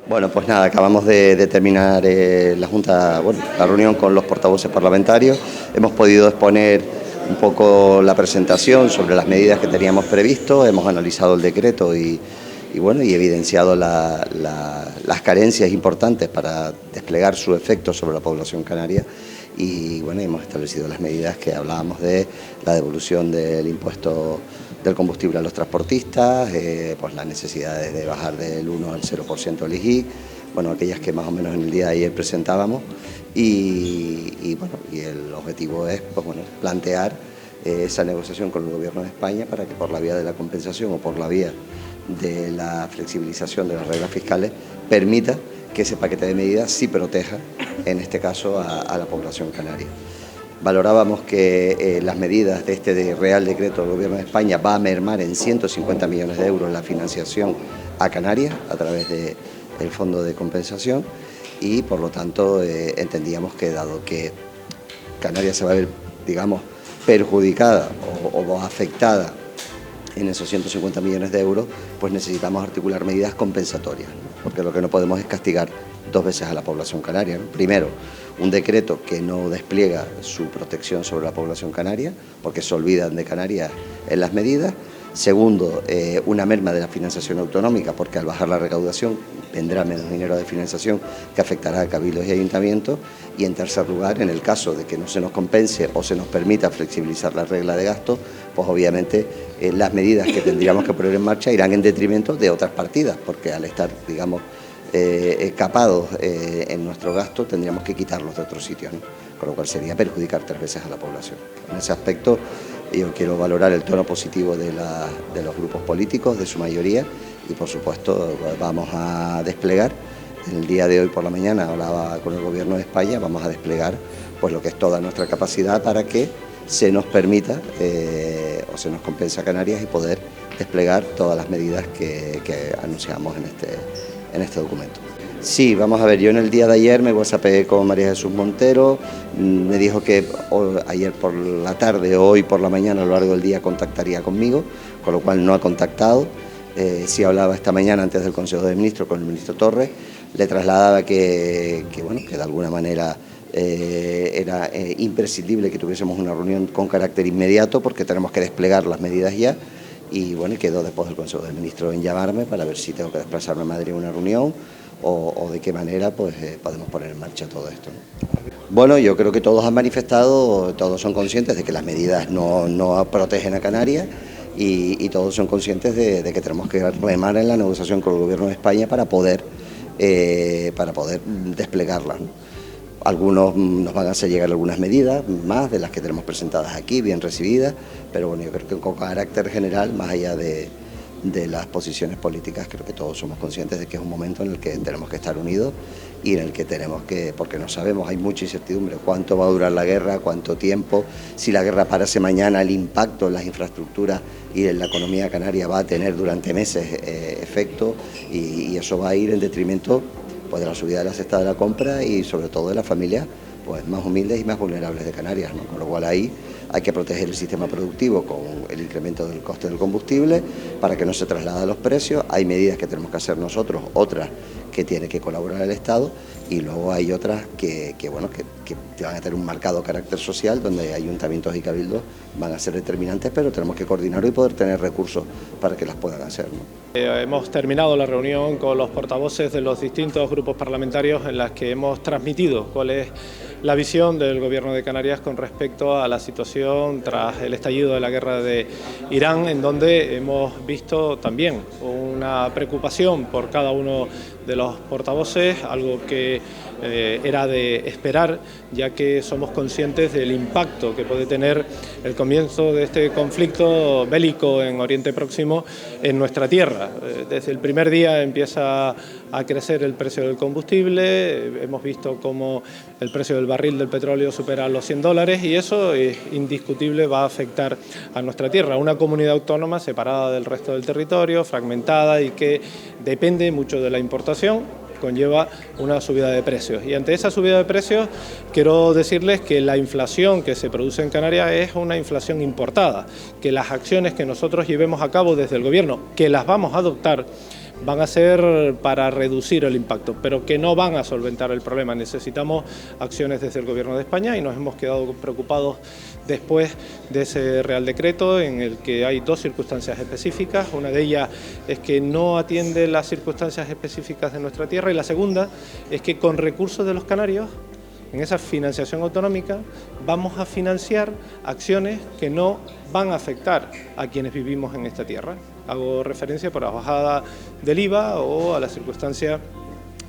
Bueno, pues nada, acabamos de terminar la reunión con los portavoces parlamentarios. Hemos podido exponer un poco la presentación sobre las medidas que teníamos previsto, hemos analizado el decreto y evidenciado las carencias importantes para desplegar su efecto sobre la población canaria. Y bueno, hemos establecido las medidas que hablábamos de la devolución del impuesto del combustible a los transportistas, pues las necesidades de bajar del 1 al 0% el IGI, bueno, aquellas que más o menos en el día de ayer presentábamos, y el objetivo es pues, bueno, plantear esa negociación con el Gobierno de España para que por la vía de la compensación o por la vía de la flexibilización de las reglas fiscales permita que ese paquete de medidas sí proteja, en este caso, a la población canaria. Valorábamos que las medidas de este Real Decreto del Gobierno de España va a mermar en 150 millones de euros la financiación a Canarias a través del Fondo de Compensación y, por lo tanto, entendíamos que, dado que Canarias se va a ver, digamos, perjudicada o afectada en esos 150 millones de euros, pues necesitamos articular medidas compensatorias, ¿no? Porque lo que no podemos es castigar dos veces a la población canaria, ¿no? Primero, un decreto que no despliega su protección sobre la población canaria, porque se olvidan de Canarias en las medidas. Segundo, una merma de la financiación autonómica, porque al bajar la recaudación vendrá menos dinero de financiación que afectará a cabildos y ayuntamientos. Y en tercer lugar, en el caso de que no se nos compense o se nos permita flexibilizar la regla de gasto, pues obviamente las medidas que tendríamos que poner en marcha irán en detrimento de otras partidas, porque al estar, digamos, capados en nuestro gasto, tendríamos que quitarlos de otros sitios, ¿no? Con lo cual sería perjudicar tres veces a la población. En ese aspecto yo quiero valorar el tono positivo de los grupos políticos, de su mayoría, y por supuesto vamos a desplegar, en el día de hoy por la mañana hablaba con el Gobierno de España, vamos a desplegar pues lo que es toda nuestra capacidad para que se nos permita o se nos compense a Canarias y poder desplegar todas las medidas que anunciamos en este documento. Sí, vamos a ver, yo en el día de ayer me whatsappé con María Jesús Montero, me dijo que ayer por la tarde o hoy por la mañana a lo largo del día contactaría conmigo, con lo cual no ha contactado. Sí hablaba esta mañana antes del Consejo de Ministros con el ministro Torres, le trasladaba que de alguna manera era imprescindible que tuviésemos una reunión con carácter inmediato porque tenemos que desplegar las medidas ya. Y bueno, quedó después del Consejo de Ministros en llamarme para ver si tengo que desplazarme a Madrid a una reunión o de qué manera pues podemos poner en marcha todo esto, ¿no? Bueno, yo creo que todos han manifestado, todos son conscientes de que las medidas no protegen a Canarias y todos son conscientes de que tenemos que remar en la negociación con el Gobierno de España para poder desplegarlas, ¿no? Algunos nos van a hacer llegar algunas medidas más de las que tenemos presentadas aquí, bien recibidas, pero bueno, yo creo que con carácter general, más allá de las posiciones políticas, creo que todos somos conscientes de que es un momento en el que tenemos que estar unidos y en el que tenemos que, porque no sabemos, hay mucha incertidumbre, cuánto va a durar la guerra, cuánto tiempo, si la guerra parase mañana, el impacto en las infraestructuras y en la economía canaria va a tener durante meses efecto y eso va a ir en detrimento pues de la subida de la cesta de la compra y sobre todo de las familias pues más humildes y más vulnerables de Canarias, ¿no? Con lo cual ahí hay que proteger el sistema productivo con el incremento del coste del combustible para que no se traslade a los precios. Hay medidas que tenemos que hacer nosotros, otras que tiene que colaborar el Estado y luego hay otras que van a tener un marcado carácter social donde ayuntamientos y cabildos van a ser determinantes, pero tenemos que coordinarlo y poder tener recursos para que las puedan hacer, ¿no? Hemos terminado la reunión con los portavoces de los distintos grupos parlamentarios en las que hemos transmitido cuál es la visión del Gobierno de Canarias con respecto a la situación tras el estallido de la guerra de Irán, en donde hemos visto también una preocupación por cada uno de los portavoces, algo que era de esperar, ya que somos conscientes del impacto que puede tener el comienzo de este conflicto bélico en Oriente Próximo en nuestra tierra. Desde el primer día empieza a crecer el precio del combustible, hemos visto cómo el precio del barril del petróleo supera los $100 y eso es indiscutible, va a afectar a nuestra tierra, una comunidad autónoma separada del resto del territorio, fragmentada y que depende mucho de la importación, conlleva una subida de precios. Y ante esa subida de precios, quiero decirles que la inflación que se produce en Canarias es una inflación importada, que las acciones que nosotros llevemos a cabo desde el Gobierno, que las vamos a adoptar, van a ser para reducir el impacto, pero que no van a solventar el problema. Necesitamos acciones desde el Gobierno de España y nos hemos quedado preocupados después de ese Real Decreto en el que hay dos circunstancias específicas. Una de ellas es que no atiende las circunstancias específicas de nuestra tierra y la segunda es que con recursos de los canarios, en esa financiación autonómica, vamos a financiar acciones que no van a afectar a quienes vivimos en esta tierra. Hago referencia por la bajada del IVA o a la circunstancia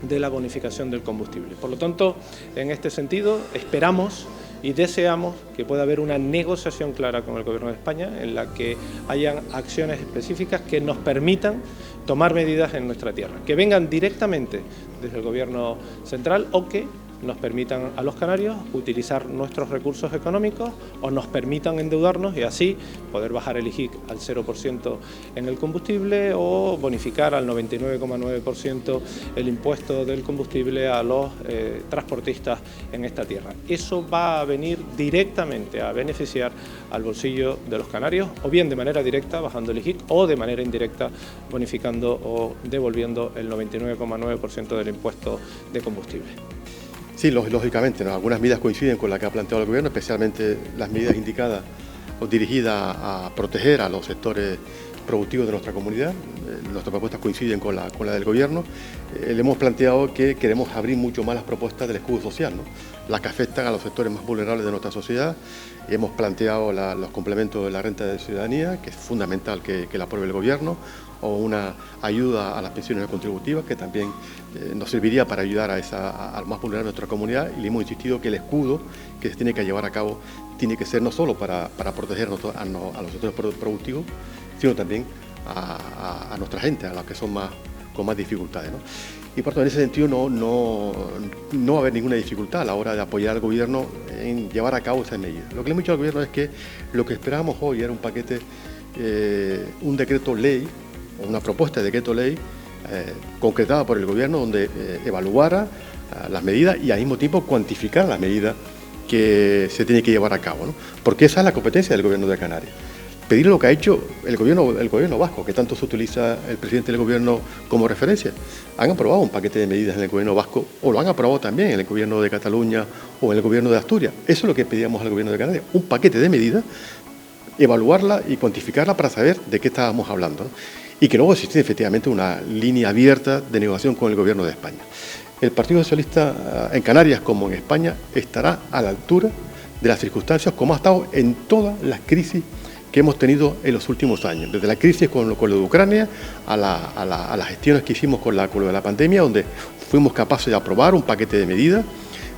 de la bonificación del combustible. Por lo tanto, en este sentido, esperamos y deseamos que pueda haber una negociación clara con el Gobierno de España en la que hayan acciones específicas que nos permitan tomar medidas en nuestra tierra, que vengan directamente desde el Gobierno central o que nos permitan a los canarios utilizar nuestros recursos económicos o nos permitan endeudarnos y así poder bajar el IGIC al 0% en el combustible o bonificar al 99,9% el impuesto del combustible a los transportistas en esta tierra. Eso va a venir directamente a beneficiar al bolsillo de los canarios, o bien de manera directa bajando el IGIC o de manera indirecta bonificando o devolviendo el 99,9% del impuesto de combustible. Sí, lógicamente, ¿no? Algunas medidas coinciden con las que ha planteado el Gobierno, especialmente las medidas indicadas o dirigidas a proteger a los sectores productivos de nuestra comunidad. Nuestras propuestas coinciden con la del Gobierno. Le hemos planteado que queremos abrir mucho más las propuestas del escudo social, ¿no? Las que afectan a los sectores más vulnerables de nuestra sociedad. Hemos planteado los complementos de la renta de ciudadanía, que es fundamental que la apruebe el Gobierno, o una ayuda a las pensiones contributivas, que también nos serviría para ayudar a los más vulnerables de nuestra comunidad. Y le hemos insistido que el escudo que se tiene que llevar a cabo tiene que ser no solo para proteger a los sectores productivos, sino también a nuestra gente, a los que son con más dificultades, ¿no? Y por tanto, en ese sentido no va a haber ninguna dificultad a la hora de apoyar al Gobierno en llevar a cabo esas medidas. Lo que le hemos dicho al Gobierno es que lo que esperábamos hoy era un paquete, un decreto ley, o una propuesta de decreto ley concretada por el Gobierno donde evaluara las medidas y al mismo tiempo cuantificar las medidas que se tiene que llevar a cabo, ¿no? Porque esa es la competencia del Gobierno de Canarias. Pedir lo que ha hecho el gobierno vasco, que tanto se utiliza el presidente del Gobierno como referencia. Han aprobado un paquete de medidas en el Gobierno vasco, o lo han aprobado también en el Gobierno de Cataluña o en el Gobierno de Asturias. Eso es lo que pedíamos al Gobierno de Canarias, un paquete de medidas, evaluarla y cuantificarla para saber de qué estábamos hablando, ¿no? Y que luego existe efectivamente una línea abierta de negociación con el Gobierno de España. El Partido Socialista en Canarias, como en España, estará a la altura de las circunstancias, como ha estado en todas las crisis que hemos tenido en los últimos años, desde la crisis con lo de Ucrania a las gestiones que hicimos con lo de la pandemia, donde fuimos capaces de aprobar un paquete de medidas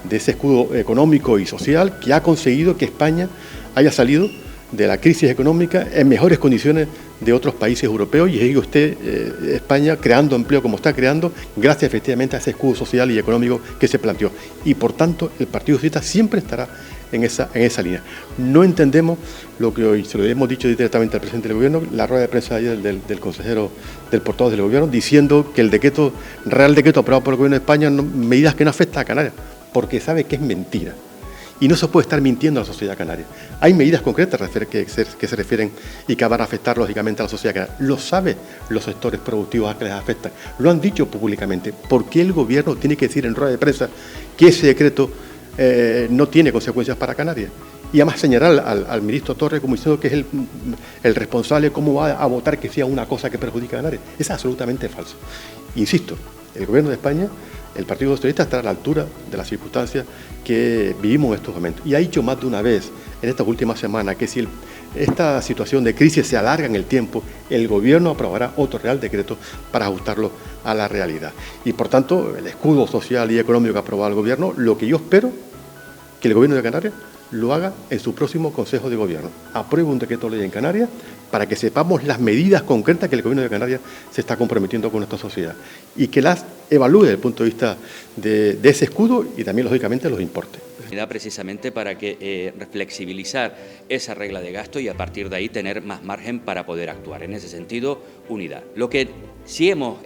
de ese escudo económico y social que ha conseguido que España haya salido de la crisis económica en mejores condiciones de otros países europeos, y sigue usted, España, creando empleo como está creando, gracias efectivamente a ese escudo social y económico que se planteó. Y por tanto, el Partido Socialista siempre estará en esa línea. No entendemos lo que hoy, se lo hemos dicho directamente al presidente del Gobierno, la rueda de prensa ayer del consejero, del portavoz del Gobierno, diciendo que el Real Decreto aprobado por el Gobierno de España, medidas que no afectan a Canarias, porque sabe que es mentira. Y no se puede estar mintiendo a la sociedad canaria. Hay medidas concretas que se refieren y que van a afectar lógicamente a la sociedad canaria. Lo saben los sectores productivos a que les afectan. Lo han dicho públicamente. ¿Por qué el Gobierno tiene que decir en rueda de prensa que ese decreto no tiene consecuencias para Canarias? Y además señalar al ministro Torres como diciendo que es el responsable, cómo va a votar que sea una cosa que perjudica a Canarias. Es absolutamente falso. Insisto, el Gobierno de España, el Partido Socialista, estará a la altura de las circunstancias que vivimos en estos momentos. Y ha dicho más de una vez en estas últimas semanas que si esta situación de crisis se alarga en el tiempo, el Gobierno aprobará otro Real Decreto para ajustarlo a la realidad. Y por tanto, el escudo social y económico que ha aprobado el Gobierno, lo que yo espero que el Gobierno de Canarias lo haga en su próximo Consejo de Gobierno. Apruebe un decreto ley en Canarias para que sepamos las medidas concretas que el Gobierno de Canarias se está comprometiendo con nuestra sociedad y que las evalúe desde el punto de vista de ese escudo y también, lógicamente, los importes. Precisamente para que flexibilizar esa regla de gasto y a partir de ahí tener más margen para poder actuar. En ese sentido, unidad. Lo que sí hemos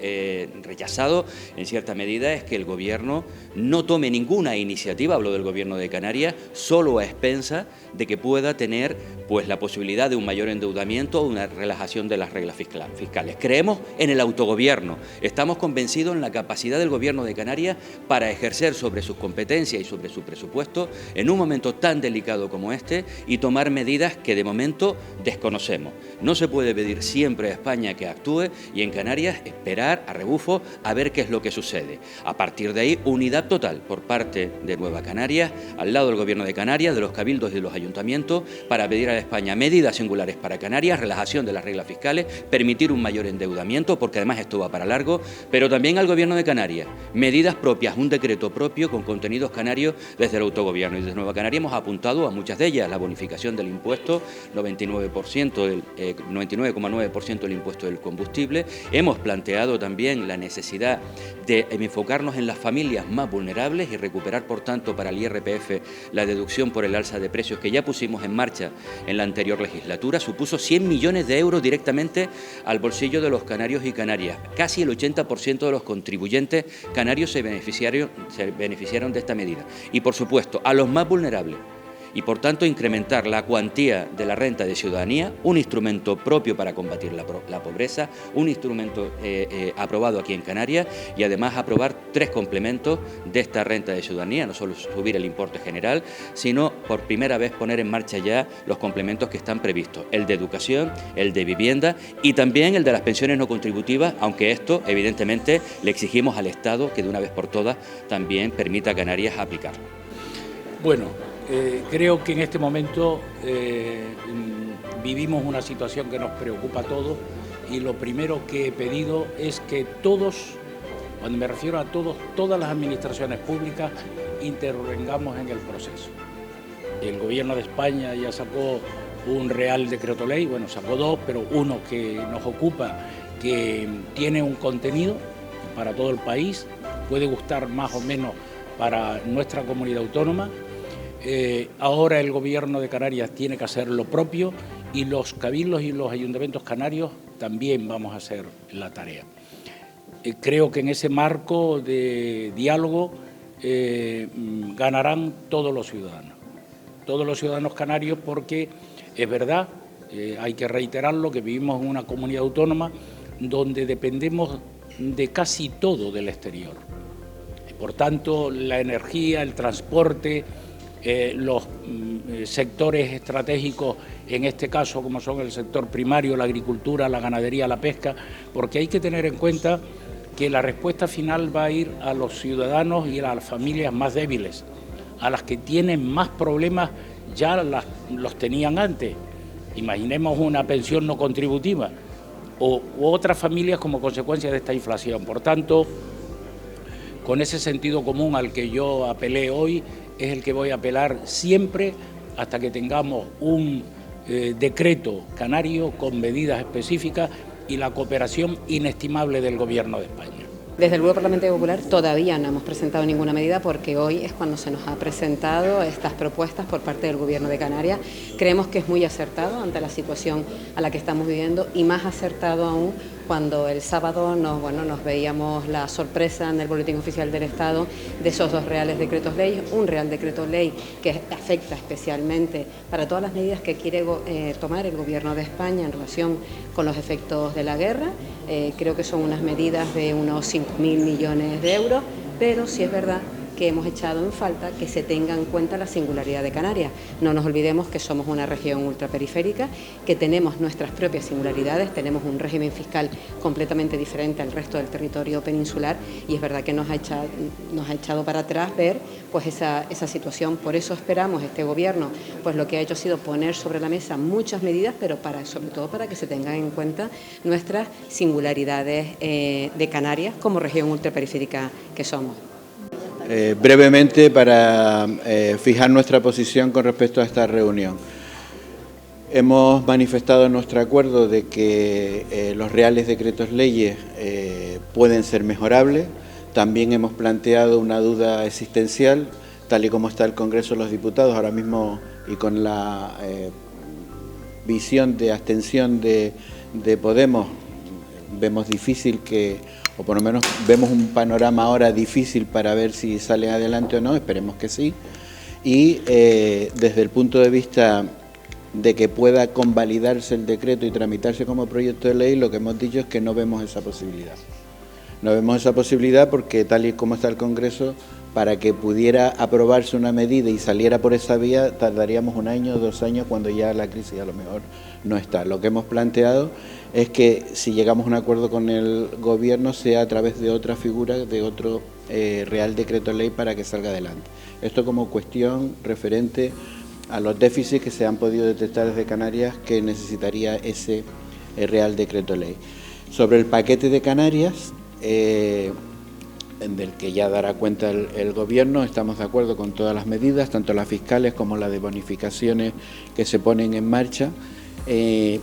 rechazado en cierta medida es que el Gobierno no tome ninguna iniciativa, hablo del Gobierno de Canarias, solo a expensa de que pueda tener pues la posibilidad de un mayor endeudamiento o una relajación de las reglas fiscales. Creemos en el autogobierno, estamos convencidos en la capacidad del Gobierno de Canarias para ejercer sobre sus competencias y sobre su presupuesto en un momento tan delicado como este y tomar medidas que de momento desconocemos. No se puede pedir siempre a España que actúe y en Canarias esperar a rebufo a ver qué es lo que sucede. A partir de ahí, unidad total por parte de Nueva Canarias, al lado del Gobierno de Canarias, de los cabildos y de los ayuntamientos, para pedir a España medidas singulares para Canarias, relajación de las reglas fiscales, permitir un mayor endeudamiento, porque además esto va para largo, pero también al Gobierno de Canarias, medidas propias, un decreto propio con contenidos canarios desde el autogobierno. Y desde Nueva Canarias hemos apuntado a muchas de ellas, la bonificación del impuesto, 99,9% del impuesto del combustible. Hemos planteado también la necesidad de enfocarnos en las familias más vulnerables y recuperar, por tanto, para el IRPF la deducción por el alza de precios que ya pusimos en marcha en la anterior legislatura. Supuso 100 millones de euros directamente al bolsillo de los canarios y canarias. Casi el 80% de los contribuyentes canarios se beneficiaron de esta medida. Y, por supuesto, a los más vulnerables. Y, por tanto, incrementar la cuantía de la renta de ciudadanía, un instrumento propio para combatir la pobreza, un instrumento aprobado aquí en Canarias y, además, aprobar 3 complementos de esta renta de ciudadanía, no solo subir el importe general, sino, por primera vez, poner en marcha ya los complementos que están previstos, el de educación, el de vivienda y también el de las pensiones no contributivas, aunque esto, evidentemente, le exigimos al Estado que, de una vez por todas, también permita a Canarias aplicarlo. Bueno, creo que en este momento vivimos una situación que nos preocupa a todos y lo primero que he pedido es que todos, cuando me refiero a todos, todas las administraciones públicas intervengamos en el proceso. El Gobierno de España ya sacó un Real Decreto Ley, bueno, sacó 2, pero uno que nos ocupa, que tiene un contenido para todo el país, puede gustar más o menos para nuestra comunidad autónoma. Ahora el Gobierno de Canarias tiene que hacer lo propio y los cabildos y los ayuntamientos canarios también vamos a hacer la tarea. Creo que en ese marco de diálogo ganarán todos los ciudadanos canarios, porque es verdad, hay que reiterarlo, que vivimos en una comunidad autónoma donde dependemos de casi todo del exterior. Por tanto, la energía, el transporte, los sectores estratégicos, en este caso como son el sector primario, la agricultura, la ganadería, la pesca, porque hay que tener en cuenta que la respuesta final va a ir a los ciudadanos y a las familias más débiles, a las que tienen más problemas, ya los tenían antes. Imaginemos una pensión no contributiva u otras familias como consecuencia de esta inflación. Por tanto, con ese sentido común al que yo apelé hoy, es el que voy a apelar siempre hasta que tengamos un decreto canario con medidas específicas y la cooperación inestimable del Gobierno de España. Desde el Grupo Parlamentario Popular todavía no hemos presentado ninguna medida porque hoy es cuando se nos ha presentado estas propuestas por parte del Gobierno de Canarias. Creemos que es muy acertado ante la situación a la que estamos viviendo y más acertado aún cuando el sábado nos veíamos la sorpresa en el Boletín Oficial del Estado de esos 2 reales decretos ley, un Real Decreto Ley que afecta especialmente para todas las medidas que quiere tomar el Gobierno de España en relación con los efectos de la guerra. Creo que son unas medidas de unos 5.000 millones de euros, pero sí es verdad que hemos echado en falta que se tenga en cuenta la singularidad de Canarias. No nos olvidemos que somos una región ultraperiférica, que tenemos nuestras propias singularidades, tenemos un régimen fiscal completamente diferente al resto del territorio peninsular y es verdad que nos ha echado para atrás ver pues esa situación. Por eso esperamos este Gobierno, pues lo que ha hecho ha sido poner sobre la mesa muchas medidas, pero sobre todo para que se tengan en cuenta nuestras singularidades de Canarias como región ultraperiférica que somos. Brevemente, para fijar nuestra posición con respecto a esta reunión. Hemos manifestado nuestro acuerdo de que los reales decretos leyes pueden ser mejorables. También hemos planteado una duda existencial tal y como está el Congreso de los Diputados ahora mismo y con la visión de abstención de Podemos, vemos difícil o por lo menos vemos un panorama ahora difícil para ver si salen adelante o no, esperemos que sí. Y desde el punto de vista de que pueda convalidarse el decreto y tramitarse como proyecto de ley, lo que hemos dicho es que no vemos esa posibilidad. No vemos esa posibilidad porque tal y como está el Congreso, para que pudiera aprobarse una medida y saliera por esa vía, tardaríamos 1 año o 2 años cuando ya la crisis a lo mejor no está. Lo que hemos planteado es que si llegamos a un acuerdo con el Gobierno sea a través de otra figura, de otro Real Decreto Ley para que salga adelante. Esto como cuestión referente a los déficits que se han podido detectar desde Canarias que necesitaría ese Real Decreto Ley. Sobre el paquete de Canarias, del que ya dará cuenta el Gobierno, estamos de acuerdo con todas las medidas, tanto las fiscales como las de bonificaciones que se ponen en marcha,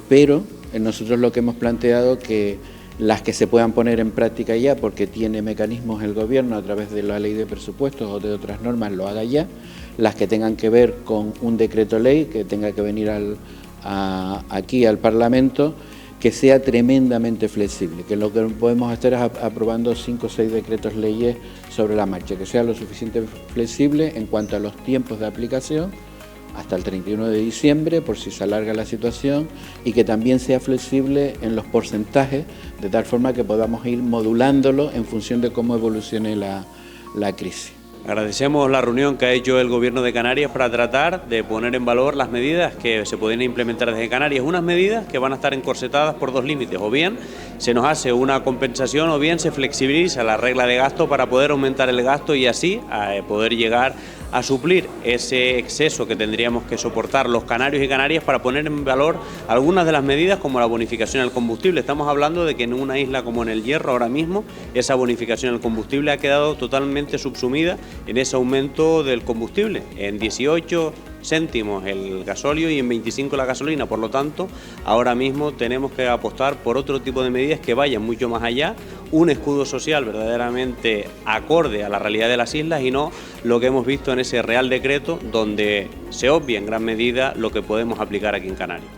pero nosotros lo que hemos planteado que las que se puedan poner en práctica ya, porque tiene mecanismos el Gobierno a través de la ley de presupuestos o de otras normas, lo haga ya, las que tengan que ver con un decreto ley que tenga que venir aquí al Parlamento, que sea tremendamente flexible, que lo que podemos hacer es aprobando 5 o 6 decretos leyes sobre la marcha, que sea lo suficientemente flexible en cuanto a los tiempos de aplicación, hasta el 31 de diciembre, por si se alarga la situación, y que también sea flexible en los porcentajes, de tal forma que podamos ir modulándolo en función de cómo evolucione la crisis. Agradecemos la reunión que ha hecho el Gobierno de Canarias para tratar de poner en valor las medidas que se pueden implementar desde Canarias, unas medidas que van a estar encorsetadas por 2 límites, o bien se nos hace una compensación o bien se flexibiliza la regla de gasto para poder aumentar el gasto y así poder llegar a suplir ese exceso que tendríamos que soportar los canarios y canarias para poner en valor algunas de las medidas como la bonificación al combustible. Estamos hablando de que en una isla como en El Hierro ahora mismo esa bonificación al combustible ha quedado totalmente subsumida en ese aumento del combustible, en 18 céntimos el gasóleo y en 25 la gasolina. Por lo tanto, ahora mismo tenemos que apostar por otro tipo de medidas que vayan mucho más allá, un escudo social verdaderamente acorde a la realidad de las islas y no lo que hemos visto en ese Real Decreto donde se obvia en gran medida lo que podemos aplicar aquí en Canarias.